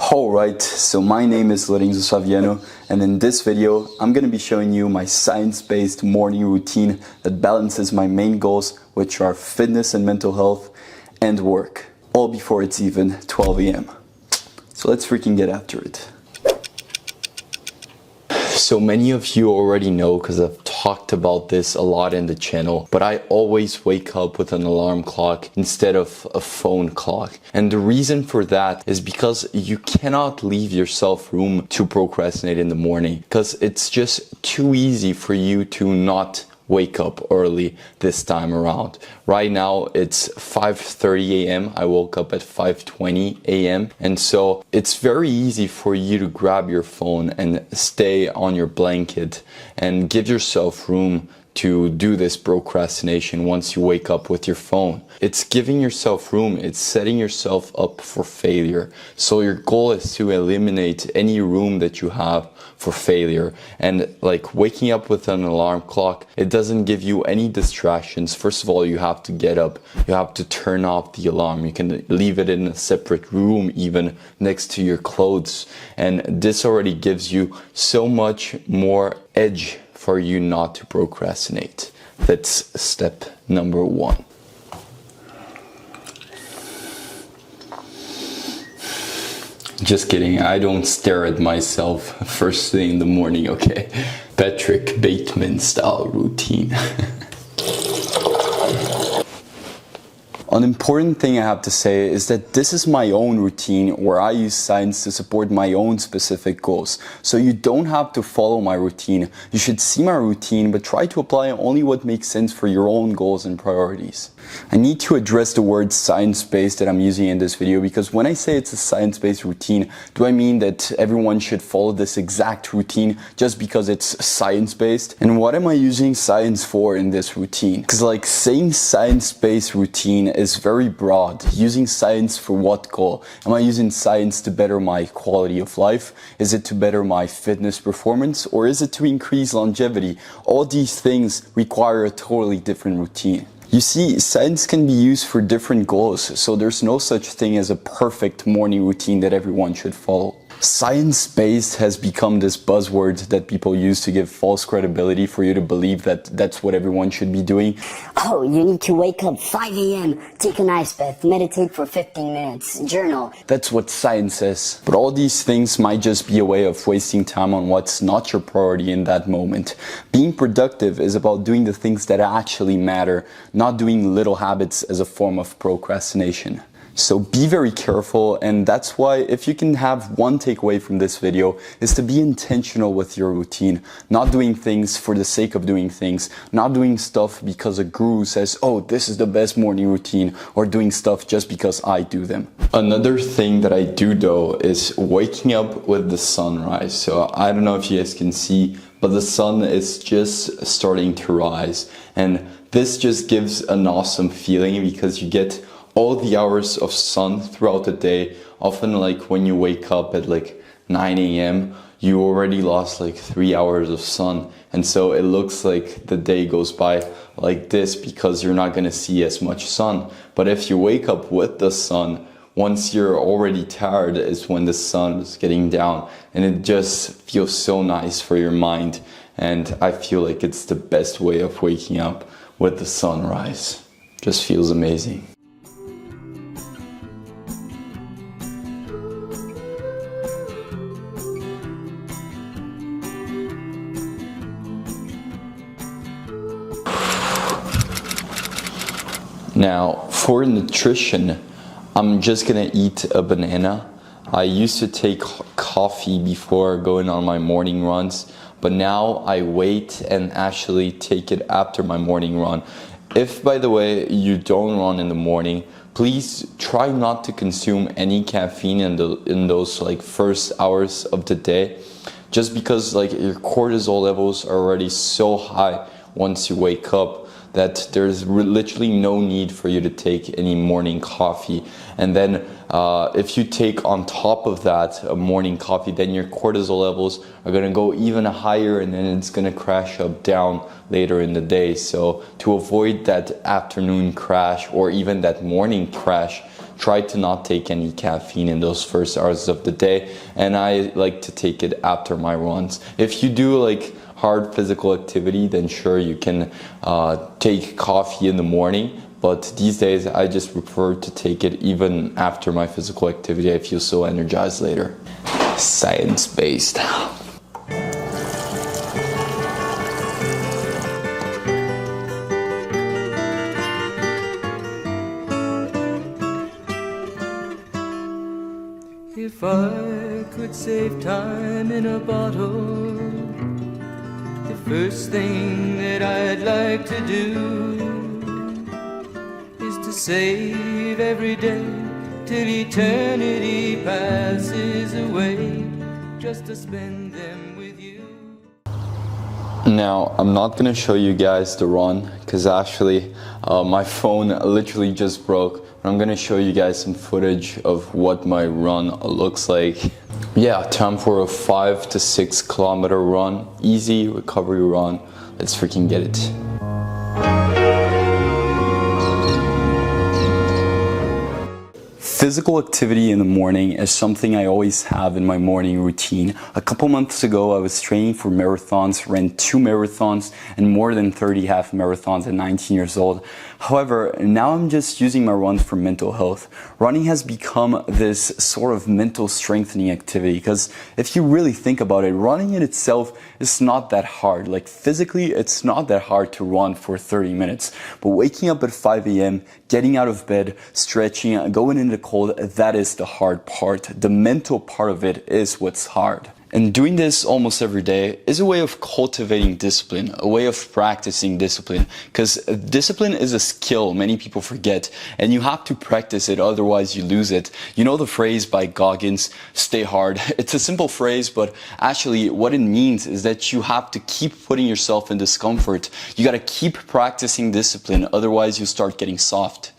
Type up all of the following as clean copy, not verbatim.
Alright, so my name is Lorenzo Saviano, and in this video I'm going to be showing you my science-based morning routine that balances my main goals, which are fitness and mental health and work, all before it's even 12 a.m. So let's freaking get after it. So many of you already know because I've talked about this a lot in the channel, but I always wake up with an alarm clock instead of a phone clock. And the reason for that is because you cannot leave yourself room to procrastinate in the morning, because it's just too easy for you to not wake up early this time around. Right now it's 5:30 a.m. I woke up at 5:20 a.m. and so it's very easy for you to grab your phone and stay on your blanket and give yourself room to do this procrastination once you wake up with your phone. It's giving yourself room, it's setting yourself up for failure. So your goal is to eliminate any room that you have for failure. And like waking up with an alarm clock, it doesn't give you any distractions. First of all, you have to get up, you have to turn off the alarm. You can leave it in a separate room, even next to your clothes. And this already gives you so much more edge for you not to procrastinate. That's step number one. Just kidding, I don't stare at myself first thing in the morning, okay? Patrick Bateman style routine. An important thing I have to say is that this is my own routine where I use science to support my own specific goals. So you don't have to follow my routine. You should see my routine, but try to apply only what makes sense for your own goals and priorities. I need to address the word science-based that I'm using in this video, because when I say it's a science-based routine, do I mean that everyone should follow this exact routine just because it's science-based? And what am I using science for in this routine? Because like saying science-based routine is very broad. Using science for what goal? Am I using science to better my quality of life? Is it to better my fitness performance? Or is it to increase longevity? All these things require a totally different routine. You see, science can be used for different goals, so there's no such thing as a perfect morning routine that everyone should follow. Science-based has become this buzzword that people use to give false credibility for you to believe that that's what everyone should be doing. Oh, you need to wake up 5 a.m., take an ice bath, meditate for 15 minutes, journal. That's what science says. But all these things might just be a way of wasting time on what's not your priority in that moment. Being productive is about doing the things that actually matter, not doing little habits as a form of procrastination. So be very careful, and that's why if you can have one takeaway from this video is to be intentional with your routine, not doing things for the sake of doing things, not doing stuff because a guru says, oh, this is the best morning routine, or doing stuff just because I do them. Another thing that I do though is waking up with the sunrise. So I don't know if you guys can see, but the sun is just starting to rise, and this just gives an awesome feeling because you get all the hours of sun throughout the day. Often like when you wake up at like 9 a.m. you already lost like 3 hours of sun, and so it looks like the day goes by like this because you're not going to see as much sun. But if you wake up with the sun, once you're already tired is when the sun is getting down, and it just feels so nice for your mind. And I feel like it's the best way of waking up with the sunrise. Just feels amazing. Now, for nutrition, I'm just gonna eat a banana. I used to take coffee before going on my morning runs, but now I wait and actually take it after my morning run. If, by the way, you don't run in the morning, please try not to consume any caffeine in those like first hours of the day, just because like your cortisol levels are already so high once you wake up that there's literally no need for you to take any morning coffee. And then if you take on top of that a morning coffee, then your cortisol levels are going to go even higher, and then it's going to crash up down later in the day. So to avoid that afternoon crash or even that morning crash, try to not take any caffeine in those first hours of the day, and I like to take it after my runs. If you do like hard physical activity, then sure, you can take coffee in the morning, but these days I just prefer to take it even after my physical activity. I feel so energized later. Science-based. If I could save time in a bottle, the first thing that I'd like to do is to save every day till eternity passes away, just to spend them with you. Now, I'm not gonna show you guys the run because actually my phone literally just broke. I'm gonna show you guys some footage of what my run looks like. Yeah, time for a 5 to 6 kilometer run. Easy recovery run. Let's freaking get it. Physical activity in the morning is something I always have in my morning routine. A couple months ago, I was training for marathons, ran 2 marathons and more than 30 half marathons at 19 years old. However, now I'm just using my runs for mental health. Running has become this sort of mental strengthening activity because if you really think about it, running in itself is not that hard. Like physically, it's not that hard to run for 30 minutes. But waking up at 5 a.m., getting out of bed, stretching, going into the cold, that is the hard part. The mental part of it is what's hard. And doing this almost every day is a way of cultivating discipline, a way of practicing discipline. Because discipline is a skill many people forget, and you have to practice it, otherwise you lose it. You know the phrase by Goggins, stay hard. It's a simple phrase, but actually what it means is that you have to keep putting yourself in discomfort. You gotta keep practicing discipline, otherwise you start getting soft.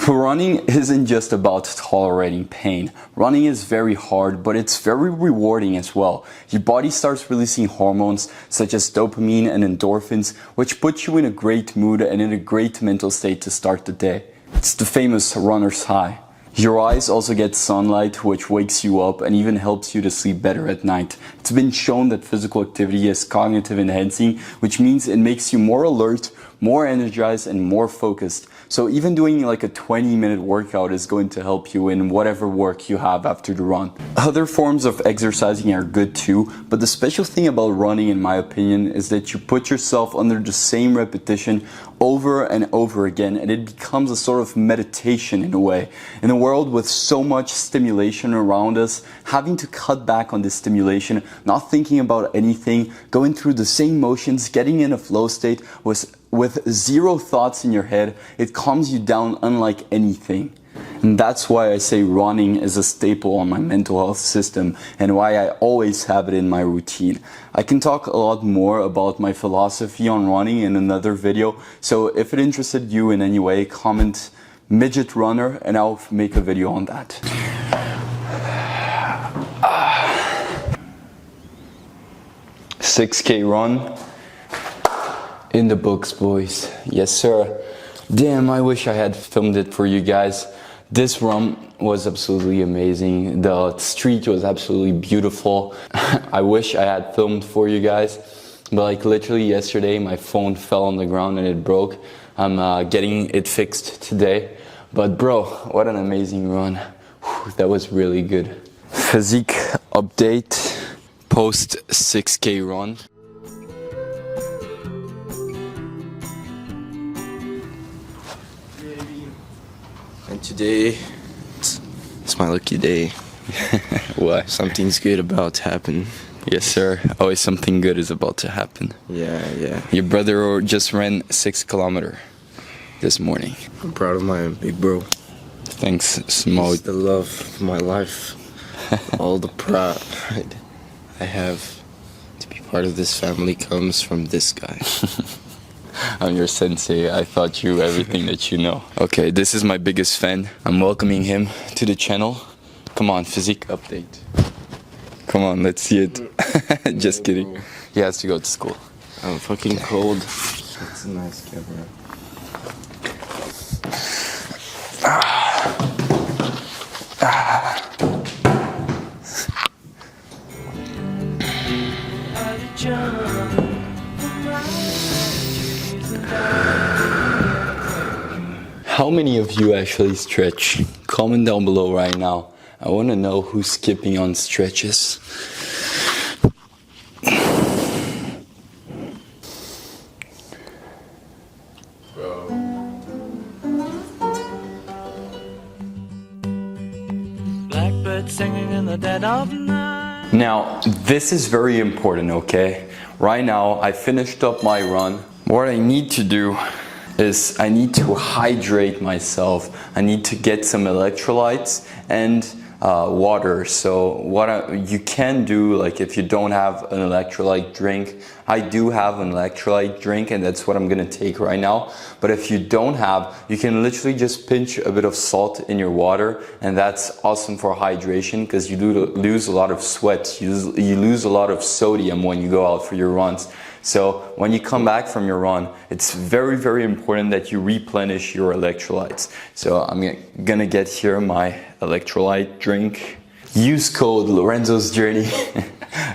Running isn't just about tolerating pain. Running is very hard, but it's very rewarding as well. Your body starts releasing hormones such as dopamine and endorphins, which put you in a great mood and in a great mental state to start the day. It's the famous runner's high. Your eyes also get sunlight, which wakes you up and even helps you to sleep better at night. It's been shown that physical activity is cognitive enhancing, which means it makes you more alert, more energized, and more focused. So even doing like a 20-minute workout is going to help you in whatever work you have after the run. Other forms of exercising are good too, but the special thing about running, in my opinion, is that you put yourself under the same repetition over and over again, and it becomes a sort of meditation in a way. In a world with so much stimulation around us, having to cut back on this stimulation, not thinking about anything, going through the same motions, getting in a flow state with zero thoughts in your head, it calms you down unlike anything. And that's why I say running is a staple on my mental health system and why I always have it in my routine. I can talk a lot more about my philosophy on running in another video, so if it interested you in any way, comment midget runner and I'll make a video on that. 6K run in the books, boys. Yes, sir. Damn, I wish I had filmed it for you guys. This run was absolutely amazing. The street was absolutely beautiful. I wish I had filmed for you guys, but like literally yesterday my phone fell on the ground and it broke. I'm getting it fixed today. But bro, what an amazing run. Whew, that was really good. Physique update, post 6K run. And today, it's my lucky day. Why? Something's good about to happen. Yes, sir. Always something good is about to happen. Yeah. Your brother just ran 6 kilometers this morning. I'm proud of my big bro. Thanks, small. He's the love of my life. All the pride I have to be part of this family comes from this guy. I'm your sensei. I taught you everything that you know. Okay, this is my biggest fan. I'm welcoming him to the channel. Come on, physique update. Come on, let's see it. Just kidding. He has to go to school. I'm fucking cold. It's a nice camera. How many of you actually stretch? Comment down below right now. I want to know who's skipping on stretches. Blackbird singing in the dead of night. Now, this is very important, okay? Right now, I finished up my run. What I need to do is I need to hydrate myself. I need to get some electrolytes and water. So you can do, like if you don't have an electrolyte drink, I do have an electrolyte drink and that's what I'm gonna take right now. But if you don't have, you can literally just pinch a bit of salt in your water, and that's awesome for hydration because you lose a lot of sweat, you lose a lot of sodium when you go out for your runs. So when you come back from your run, it's very, very important that you replenish your electrolytes. So I'm gonna get here my electrolyte drink. Use code Lorenzo's Journey.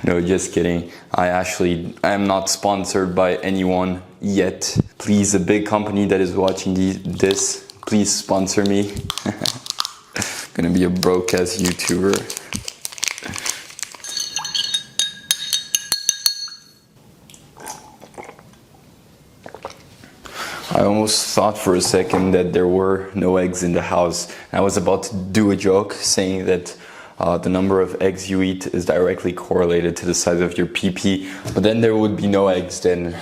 No, just kidding. I am not sponsored by anyone yet. Please, a big company that is watching this, please sponsor me. Gonna be a broke ass YouTuber. I almost thought for a second that there were no eggs in the house. I was about to do a joke saying that the number of eggs you eat is directly correlated to the size of your pee-pee, but then there would be no eggs, then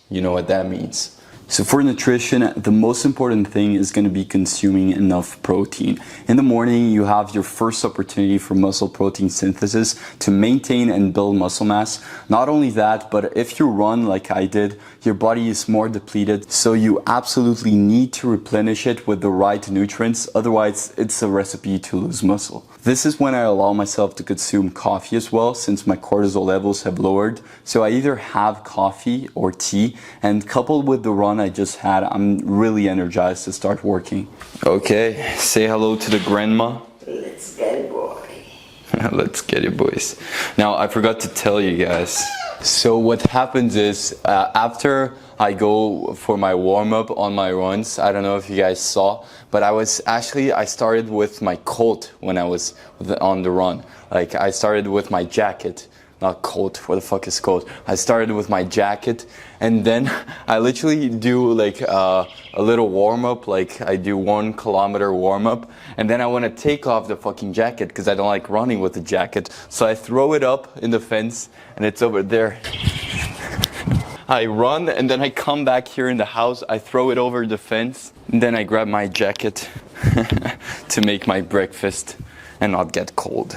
you know what that means. So for nutrition, the most important thing is going to be consuming enough protein. In the morning, you have your first opportunity for muscle protein synthesis to maintain and build muscle mass. Not only that, but if you run like I did, your body is more depleted. So you absolutely need to replenish it with the right nutrients. Otherwise, it's a recipe to lose muscle. This is when I allow myself to consume coffee as well, since my cortisol levels have lowered. So I either have coffee or tea, and coupled with the run I just had, I'm really energized to start working. Okay, say hello to the grandma. Let's get it, boy. Let's get it, boys. Now, I forgot to tell you guys. So what happens is, after I go for my warm-up on my runs, I don't know if you guys saw, but I started with my coat when I was on the run. Like, I started with my jacket. Not coat, what the fuck is coat? I started with my jacket, and then I literally do like a little warm-up, like I do 1 kilometer warm-up, and then I want to take off the fucking jacket because I don't like running with the jacket. So I throw it up in the fence, and it's over there. I run, and then I come back here in the house, I throw it over the fence, and then I grab my jacket to make my breakfast and not get cold.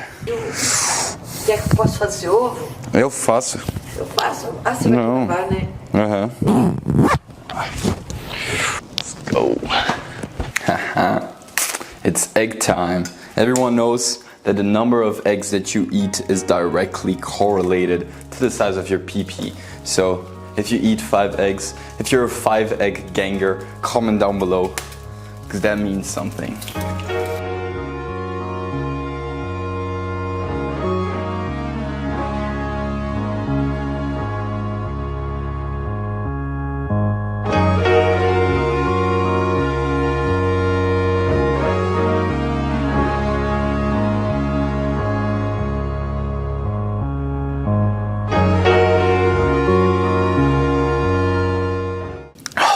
Quer que eu possa fazer ovo? Eu faço. Eu faço? Ah, você vai provar, né? Let's go. It's egg time. Everyone knows that the number of eggs that you eat is directly correlated to the size of your pee-pee. So if you eat 5 eggs, if you're a 5-egg ganger, comment down below, because that means something.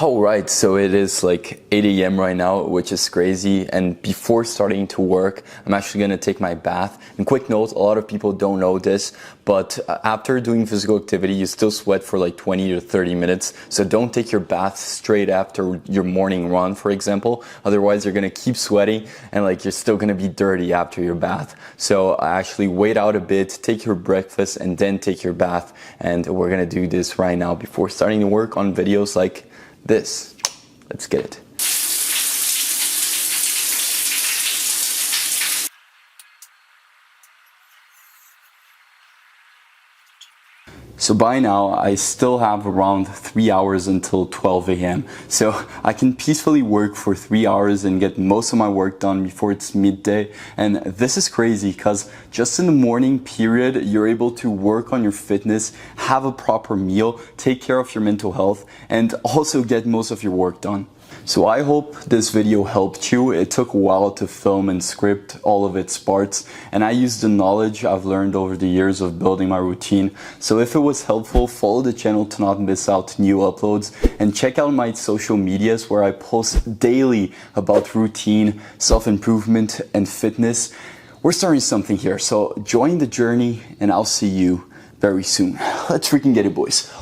Alright, so it is like 8 a.m. right now, which is crazy, and before starting to work, I'm actually going to take my bath. And quick note, a lot of people don't know this, but after doing physical activity, you still sweat for like 20 to 30 minutes, so don't take your bath straight after your morning run, for example. Otherwise, you're going to keep sweating, and like you're still going to be dirty after your bath. So actually wait out a bit, take your breakfast, and then take your bath, and we're going to do this right now before starting to work on videos like this. Let's get it. So by now, I still have around 3 hours until 12 a.m. So I can peacefully work for 3 hours and get most of my work done before it's midday. And this is crazy because just in the morning period, you're able to work on your fitness, have a proper meal, take care of your mental health, and also get most of your work done. So I hope this video helped you. It took a while to film and script all of its parts, and I used the knowledge I've learned over the years of building my routine. So if it was helpful, follow the channel to not miss out new uploads, and check out my social medias where I post daily about routine, self-improvement, and fitness. We're starting something here, so join the journey, and I'll see you very soon. Let's freaking get it, boys.